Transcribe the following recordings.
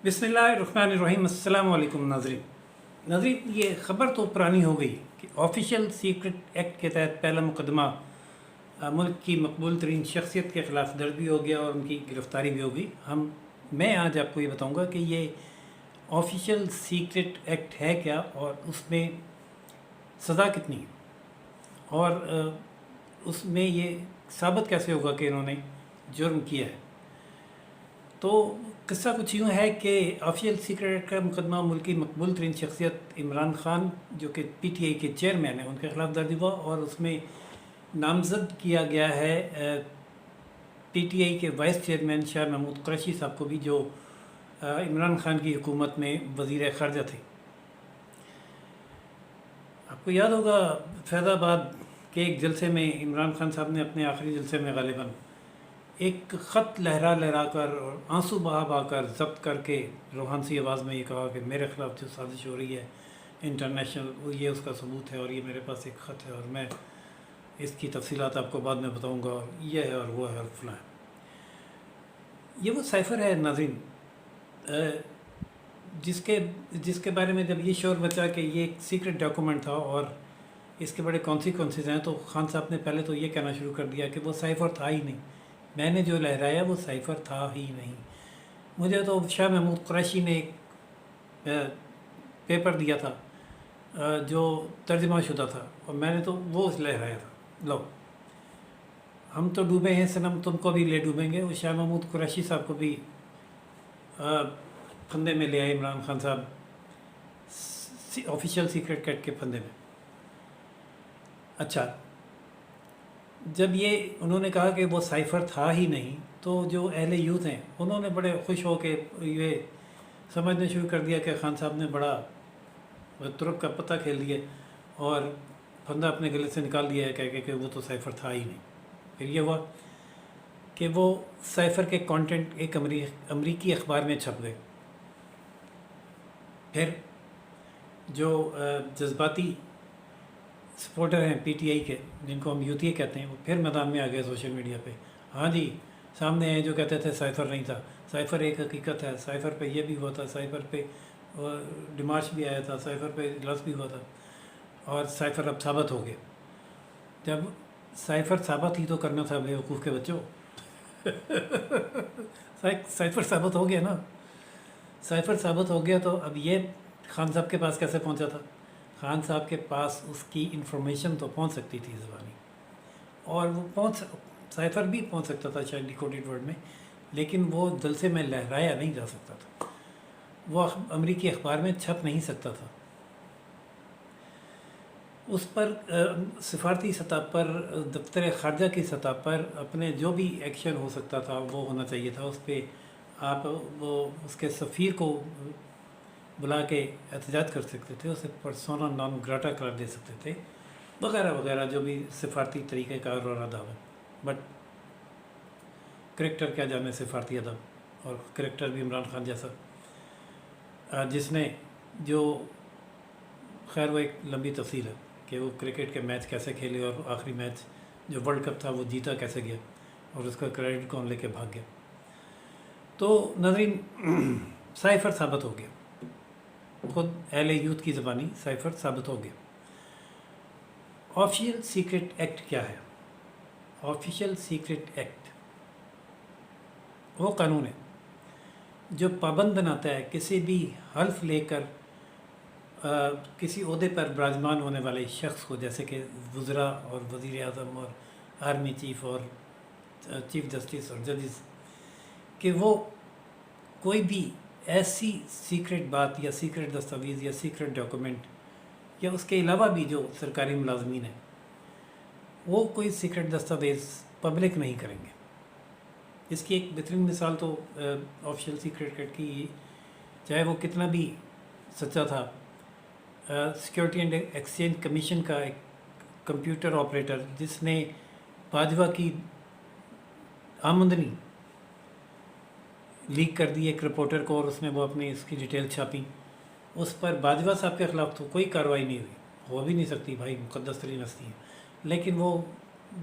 बिस्मिल्लाहिर्रहमानिर्रहीम। अस्सलाम वालेकुम नाज़रीन, ये ख़बर तो पुरानी हो गई कि ऑफिशियल सीक्रेट एक्ट के तहत पहला मुकदमा मुल्क की मकबूल तरीन शख्सियत के ख़िलाफ़ दर्ज भी हो गया और उनकी गिरफ़्तारी भी हो गई। मैं आज आपको ये बताऊंगा कि ये ऑफिशियल सीक्रेट एक्ट है क्या और उसमें सज़ा कितनी है और उसमें ये साबित कैसे होगा कि इन्होंने जुर्म किया है। तो किस्सा कुछ यूँ है कि ऑफिशियल सीक्रेट का मुकदमा मुल्क की मकबूल तरीन शख्सियत इमरान खान जो कि PTI के चेयरमैन हैं उनके ख़िलाफ़ दर्ज हुआ और उसमें नामज़द किया गया है PTI के वाइस चेयरमैन शाह महमूद कुरैशी साहब को भी, जो इमरान खान की हुकूमत में वज़ीर ख़ारजा थे। आपको याद होगा फैज़ाबाद के एक जलसे में इमरान खान साहब ने अपने आखिरी जलसे में गालिबन एक ख़त लहरा कर और आंसू बहा कर ज़ब्त करके रूहान सी आवाज़ में ये कहा कि मेरे ख़िलाफ़ जो साजिश हो रही है इंटरनेशनल, ये उसका सबूत है और ये मेरे पास एक ख़त है और मैं इसकी तफसीलात आपको बाद में बताऊंगा और ये है और वो है और फलां है। ये वो साइफ़र है नाज़रीन जिसके बारे में जब ये शोर बचा कि ये एक सीक्रेट डॉक्यूमेंट था और इसके बड़े कॉन्सिक्वेंसेस हैं, तो खान साहब ने पहले तो ये कहना शुरू कर दिया कि वो साइफ़र था ही नहीं, मैंने जो लहराया वो साइफ़र था ही नहीं। मुझे तो शाह महमूद कुरैशी ने एक पेपर दिया था जो तर्जमा शुदा था और मैंने तो वो लहराया था। लो, हम तो डूबे हैं सनम, तुमको भी ले डूबेंगे। वो शाह महमूद कुरैशी साहब को भी फंदे में ले आए इमरान खान साहब, ऑफिशियल सीक्रेट एक्ट के फंदे में। अच्छा, जब ये उन्होंने कहा कि वो साइफ़र था ही नहीं, तो जो अहले यूथ हैं उन्होंने बड़े खुश हो के ये समझने शुरू कर दिया कि खान साहब ने बड़ा तुरक का पता खेल दिया और फंदा अपने गले से निकाल दिया है कह के वो तो साइफ़र था ही नहीं। फिर ये हुआ कि वो साइफ़र के कंटेंट एक अमरीकी अखबार में छप गए। फिर जो जज्बाती सपोर्टर हैं PTI के, जिनको हम यूथिया कहते हैं, वो फिर मैदान में आ गए सोशल मीडिया पे। हाँ जी, सामने आए जो कहते थे साइफ़र नहीं था, साइफ़र एक हकीकत है, साइफ़र पे ये भी हुआ था, साइफ़र पे डिमार्च भी आया था, साइफ़र पे इजलास भी हुआ था और साइफ़र अब साबित हो गया। जब साइफ़र साबित ही तो करना था बेवकूफ़ के बच्चों साइफ़र साबित हो गया ना, साइफ़र साबित हो गया तो अब ये खान साहब के पास कैसे पहुंचा था? खान साहब के पास उसकी इंफॉर्मेशन तो पहुंच सकती थी ज़बानी, और वो साइफ़र भी पहुंच सकता था शायद डिकोडेड वर्ड में, लेकिन वो जलसे में लहराया नहीं जा सकता था, वो अमरीकी अखबार में छप नहीं सकता था। उस पर सिफारती सतह पर, दफ्तर ख़ारजा की सतह पर अपने जो भी एक्शन हो सकता था वो होना चाहिए था। उस पर आप वो उसके सफ़ीर को बुला के एहतजाज कर सकते थे, उसे पर्सोना नॉन ग्राटा करार दे सकते थे, वगैरह वगैरह जो भी सिफारती तरीक़ेकार और अदब है। बट करैक्टर क्या जाने सिफारती अदब, और करैक्टर भी इमरान खान जैसा, जिसने जो खैर वो एक लंबी तफसील है कि वो क्रिकेट के मैच कैसे खेले और आखिरी मैच जो वर्ल्ड कप था वो जीता कैसे गया और उसका क्रेडिट कौन लेके भाग गया। तो नाज़रीन, साइफ़र साबित हो गया, खुद अहले यूथ की ज़बानी साइफ़र साबित हो गया। ऑफिशियल सीक्रेट एक्ट क्या है? ऑफिशियल सीक्रेट एक्ट वो कानून है जो पाबंद बनाता है किसी भी हल्फ लेकर किसी ओहदे पर विराजमान होने वाले शख्स को, जैसे कि वज़रा और वज़ीर आज़म और आर्मी चीफ़ और चीफ़ जस्टिस और जजेस, कि वो कोई भी ऐसी सीक्रेट बात या सीक्रेट दस्तावेज़ या सीक्रेट डॉक्यूमेंट या उसके अलावा भी जो सरकारी मुलाजमीन हैं वो कोई सीक्रेट दस्तावेज़ पब्लिक नहीं करेंगे। इसकी एक बेहतरीन मिसाल तो ऑफिशियल सीक्रेट एक्ट की, चाहे वो कितना भी सच्चा था, सिक्योरिटी एंड एक्सचेंज कमीशन का एक कंप्यूटर ऑपरेटर जिसने बाजवा की आमदनी लीक कर दी एक रिपोर्टर को और उसमें वो अपनी इसकी डिटेल छापी, उस पर बाजवा साहब के ख़िलाफ़ तो कोई कार्रवाई नहीं हुई, हो भी नहीं सकती, भाई मुक़द्दस तरीन हस्ती है। लेकिन वो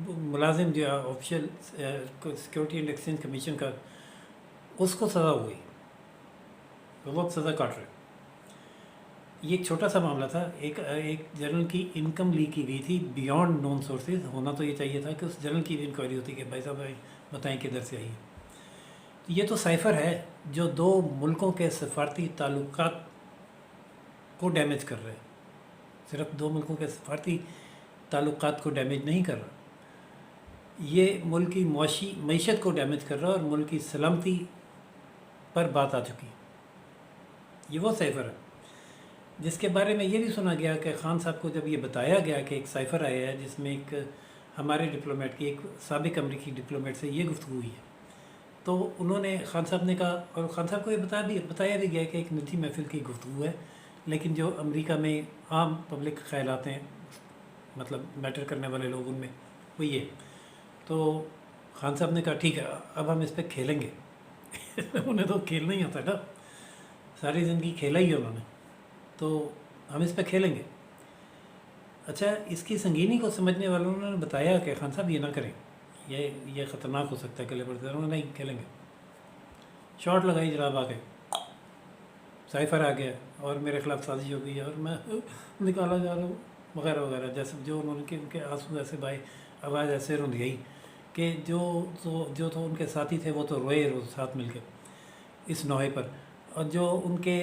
मुलाजिम जो official security and exchange commission का, उसको सज़ा हुई। وہ وقت سزا کاٹ رہے. یہ ایک چھوٹا سا معاملہ تھا. ایک جنرل کی انکم لیک کی گئی تھی بیانڈ نون سورسز. ہونا تو یہ چاہیے تھا کہ اس جنرل کی بھی انکوائری ہوتی کہ بھائی صاحب بھائی بتائیں کدھر سے آئی ہے. یہ تو سائفر ہے جو دو ملکوں کے سفارتی تعلقات کو ڈیمیج کر رہے ہیں. صرف دو ملکوں کے سفارتی تعلقات کو ڈیمیج نہیں کر رہا, یہ ملک کی معیشت کو ڈیمیج کر رہا ہے اور ملک کی سلامتی پر بات آ چکی. یہ وہ سائفر ہے جس کے بارے میں یہ بھی سنا گیا کہ خان صاحب کو جب یہ بتایا گیا کہ ایک سائفر آیا ہے جس میں ایک ہمارے ڈپلومیٹ کی, ایک سابق امریکی ڈپلومیٹ سے یہ گفتگو ہوئی ہے, تو انہوں نے خان صاحب نے کہا, اور خان صاحب کو یہ بتایا بھی گیا کہ ایک نجی محفل کی گفتگو ہے, لیکن جو امریکہ میں عام پبلک خیالات ہیں, مطلب میٹر کرنے والے لوگ ان میں, وہ یہ. تو خان صاحب نے کہا ٹھیک ہے اب ہم اس پہ کھیلیں گے. انہیں تو کھیلنا ہی آتا ہے نا, ساری زندگی کھیلا ہی ہے انہوں نے, تو ہم اس پہ کھیلیں گے. اچھا, اس کی سنگینی کو سمجھنے والوں نے بتایا کہ خان صاحب یہ نہ کریں, یہ خطرناک ہو سکتا ہے کلے پڑتے ہیں. انہوں نے نہیں کھیلیں گے. شاٹ لگائی جناب, آ گئے سائفر آ گیا اور میرے خلاف سازش ہو گئی اور میں نکالا جا رہا ہوں وغیرہ وغیرہ. جیسے جو انہوں نے ان کے آنسو ایسے بھائی, آواز ایسے رندھیائی کہ جو تو ان کے ساتھی تھے وہ تو روئے ساتھ مل کے اس نوحے پر, اور جو ان کے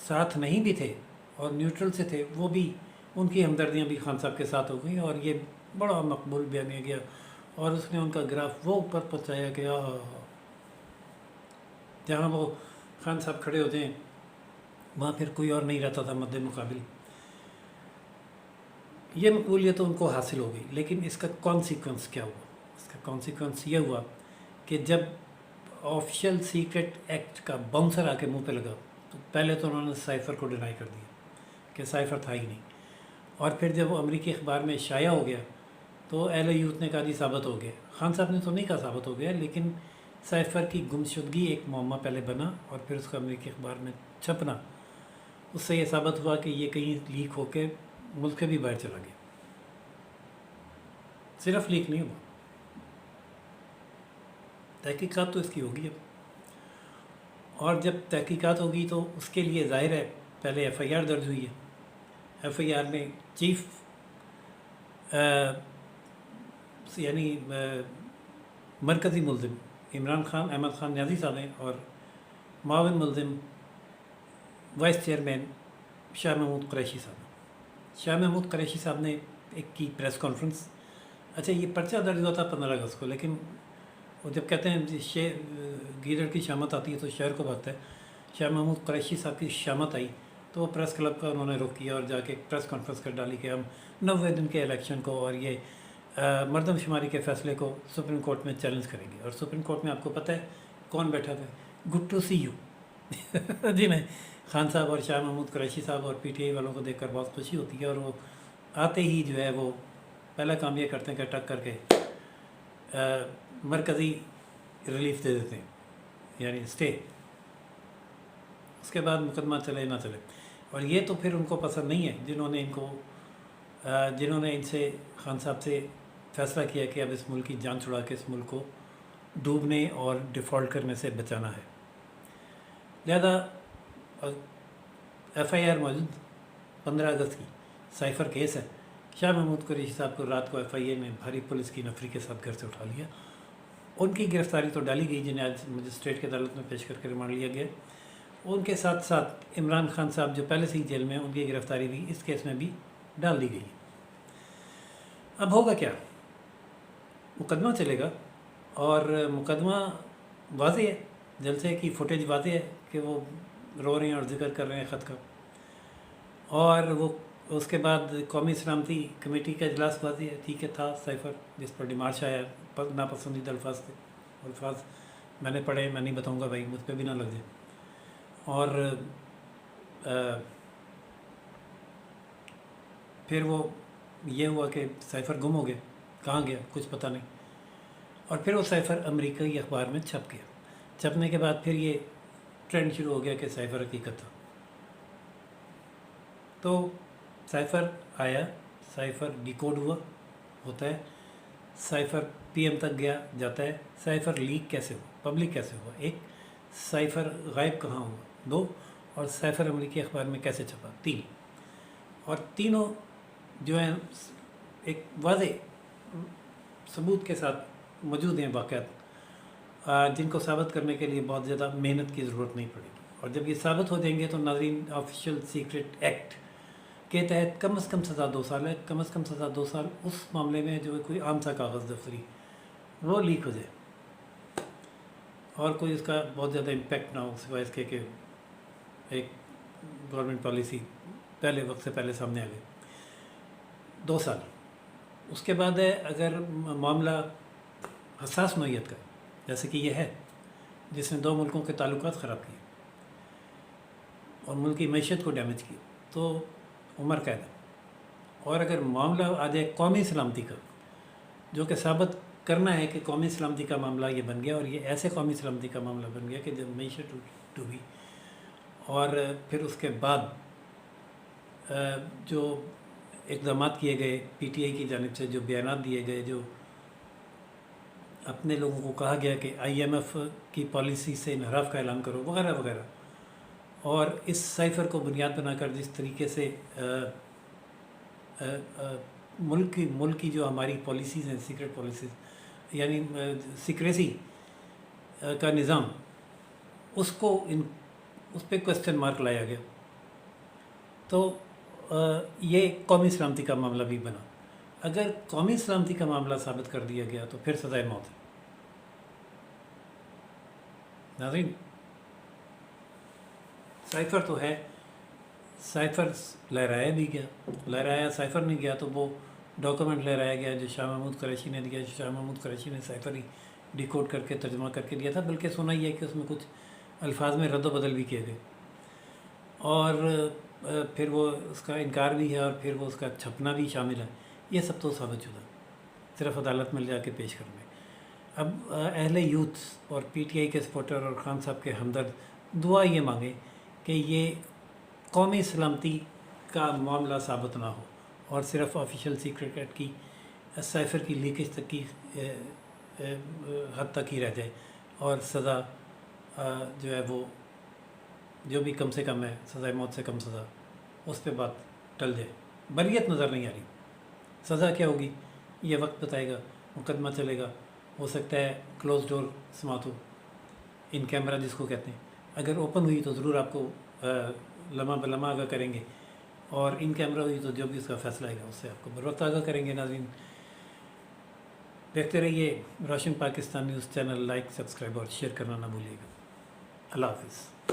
ساتھ نہیں بھی تھے اور نیوٹرل سے تھے وہ بھی, ان کی ہمدردیاں بھی خان صاحب کے ساتھ ہو گئیں. اور یہ بڑا مقبول بیانیہ گیا اور اس نے ان کا گراف وہ اوپر پہنچایا کہ جہاں وہ خان صاحب کھڑے ہوتے ہیں وہاں پھر کوئی اور نہیں رہتا تھا مد مقابل. یہ مقبولیت تو ان کو حاصل ہو گئی, لیکن اس کا کانسیکوینس کیا ہوا؟ اس کا کانسیکوینس یہ ہوا کہ جب آفیشیل سیکرٹ ایکٹ کا باؤنسر آ کے منہ پہ لگا تو پہلے تو انہوں نے سائفر کو ڈینائی کر دیا کہ سائفر تھا ہی نہیں, اور پھر جب وہ امریکی اخبار میں شائع ہو گیا تو اہل یوتھ نے کہا جی ثابت ہو گیا. خان صاحب نے تو نہیں کہا ثابت ہو گیا, لیکن سائفر کی گمشدگی ایک معمہ پہلے بنا اور پھر اس کا امریکی اخبار میں چھپنا, اس سے یہ ثابت ہوا کہ یہ کہیں لیک ہو کے ملک کے بھی باہر چلا گیا. صرف لیک نہیں ہوا, تحقیقات تو اس کی ہوگی اب, اور جب تحقیقات ہوگی تو اس کے لیے ظاہر ہے پہلے ایف آئی آر درج ہوئی ہے. ایف آئی آر میں چیف یعنی مرکزی ملزم عمران خان, احمد خان نیازی صاحب ہیں, اور معاون ملزم وائس چیئرمین شاہ محمود قریشی صاحب ہیں. شاہ محمود قریشی صاحب نے ایک کی پریس کانفرنس. اچھا, یہ پرچہ درج ہوا تھا 15 اگست کو, لیکن وہ جب کہتے ہیں گیدڑ کی شامت آتی ہے تو شہر کو بھاگتا ہے. شاہ محمود قریشی صاحب کی شامت آئی تو وہ پریس کلب کا انہوں نے رخ کیا اور جا کے پریس کانفرنس کر ڈالی کہ ہم 90 دن کے الیکشن کو اور یہ مردم شماری کے فیصلے کو سپریم کورٹ میں چیلنج کریں گے. اور سپریم کورٹ میں آپ کو پتہ ہے کون بیٹھا تھا؟ Good to see you. جی نہیں, خان صاحب اور شاہ محمود قریشی صاحب اور پی ٹی آئی والوں کو دیکھ کر بہت خوشی ہوتی ہے, اور وہ آتے ہی جو ہے وہ پہلا کام یہ کرتے ہیں کہ ٹک کر کے مرکزی ریلیف دے دیتے ہیں, یعنی اسٹے. اس کے بعد مقدمہ چلے نہ چلے. اور یہ تو پھر ان کو پسند نہیں ہے جنہوں نے ان سے خان صاحب سے فیصلہ کیا کہ اب اس ملک کی جان چھڑا کے اس ملک کو ڈوبنے اور ڈیفالٹ کرنے سے بچانا ہے. لہذا ایف آئی آر موجود 15 اگست کی سائفر کیس ہے. شاہ محمود قریشی صاحب کو رات کو ایف آئی اے نے بھاری پولیس کی نفری کے ساتھ گھر سے اٹھا لیا. ان کی گرفتاری تو ڈالی گئی جنہیں آج مجسٹریٹ کی عدالت میں پیش کر کے ریمانڈ لیا گیا. ان کے ساتھ ساتھ عمران خان صاحب جو پہلے سے ہی جیل میں ہیں ان کی گرفتاری بھی اس کیس میں بھی ڈال دی گئی. اب ہوگا کیا؟ مقدمہ چلے گا, اور مقدمہ واضح ہے, جلسے کی فوٹیج واضح ہے کہ وہ رو رہے ہیں اور ذکر کر رہے ہیں خط کا, اور وہ اس کے بعد قومی سلامتی کمیٹی کا اجلاس واضح ہے. ٹھیک ہے, تھا سائفر جس پر ڈیمارش آیا, ناپسندیدہ الفاظ تھے, الفاظ میں نے پڑھے, میں نہیں بتاؤں گا بھائی, مجھ پہ بھی نہ لگ جائے. اور پھر وہ یہ ہوا کہ سائفر گم ہو گیا, کہاں گیا کچھ پتہ نہیں. اور پھر وہ سائفر امریکہ کی اخبار میں چھپ گیا. چھپنے کے بعد پھر یہ ٹرینڈ شروع ہو گیا کہ سائفر حقیقت تھا. تو سائفر آیا, سائفر ڈیکوڈ ہوا, ہوتا ہے, سائفر پی ایم تک گیا جاتا ہے. سائفر لیک کیسے ہوا, پبلک کیسے ہوا, ایک سائفر غائب کہاں ہوا, 2 اور सैफर अमरीकी अखबार में कैसे छपा 3। और तीनों जो हैं एक वाज़े सबूत के साथ मौजूद हैं वाक़यात, जिनको साबित करने के लिए बहुत ज़्यादा मेहनत की ज़रूरत नहीं पड़ेगी। और जब ये साबित हो जाएंगे तो नाज़रीन ऑफिशियल सीक्रेट एक्ट के तहत कम से कम सज़ा 2 साल है। कम से कम सज़ा 2 साल उस मामले में जो कोई आम सा कागज़ दफ्तरी वो लीक हो जाए और कोई इसका बहुत ज़्यादा इम्पेक्ट ना हो, सिवाय इसके कि एक गवर्नमेंट पॉलिसी पहले वक्त से पहले सामने आ गई। 2 साल उसके बाद है अगर मामला हसास नोयत का जैसे कि ये है, जिसने 2 मुल्कों के ताल्लुकात ख़राब किए और मुल्क की मैशत को डैमेज किया, तो उम्र कैद है। और अगर मामला आ जाए कौमी सलामती का, जो कि साबित करना है कि कौमी सलामती का मामला ये बन गया और ये ऐसे कौमी सलामती का मामला बन गया कि जब मैशत डूबी, और फिर उसके बाद जो इक़दाम किए गए PTI की जानिब से, जो बयानात दिए गए, जो अपने लोगों को कहा गया कि IMF की पॉलिसी से इनहराफ का ऐलान करो वगैरह वगैरह, और इस साइफ़र को बुनियाद बनाकर जिस तरीके से मुल्क की जो हमारी पॉलिसीज़ हैं, सीक्रेट पॉलिसीज़ यानी सीक्रेसी का निज़ाम, उसको उस पर क्वेश्चन मार्क लाया गया, तो ये कौमी सलामती का मामला भी बना। अगर कौमी सलामती का मामला साबित कर दिया गया तो फिर सज़ाए मौत है। नाज़रीन साइफ़र तो है, साइफ़र लहराया भी गया, लहराया साइफ़र नहीं गया तो वो डॉक्यूमेंट लहराया गया जो शाह महमूद कुरैशी ने दिया। शाह महमूद कुरैशी ने साइफ़र ही डिकोड करके तर्जुमा करके दिया था, बल्कि सुना ही है कि उसमें कुछ अल्फाज में रद्द बदल भी किए गए, और फिर वो उसका इनकार भी है, और फिर वो उसका छपना भी शामिल है। ये सब तो साबित शुदा, सिर्फ अदालत में ले जाके पेश करने। अब अहले यूथ और PTI के सपोर्टर और खान साहब के हमदर्द दुआ ये मांगे कि ये कौमी सलामती का मामला साबित ना हो और सिर्फ ऑफिशियल सीक्रेट एक्ट की साइफ़र की लीकेज तक की हद तक ही रह जाए, और सज़ा जो है वो जो भी कम से कम है, सज़ाए मौत से कम सज़ा, उस पर बात टल जाए। बरियत नज़र नहीं आ रही, सज़ा क्या होगी ये वक्त बताएगा, मुकदमा चलेगा, हो सकता है क्लोज डोर समात हो, इन कैमरा जिसको कहते हैं। अगर ओपन हुई तो ज़रूर आपको लम्हा बलम्हा आगा करेंगे, और इन कैमरा हुई तो जो भी उसका फ़ैसला आएगा उससे आपको बर वक्त आगा करेंगे। नाज़रीन देखते रहिए Roshan Pakistan news channel, like, subscribe और शेयर करना ना भूलिएगा। अल्लाह हाफ़िज़।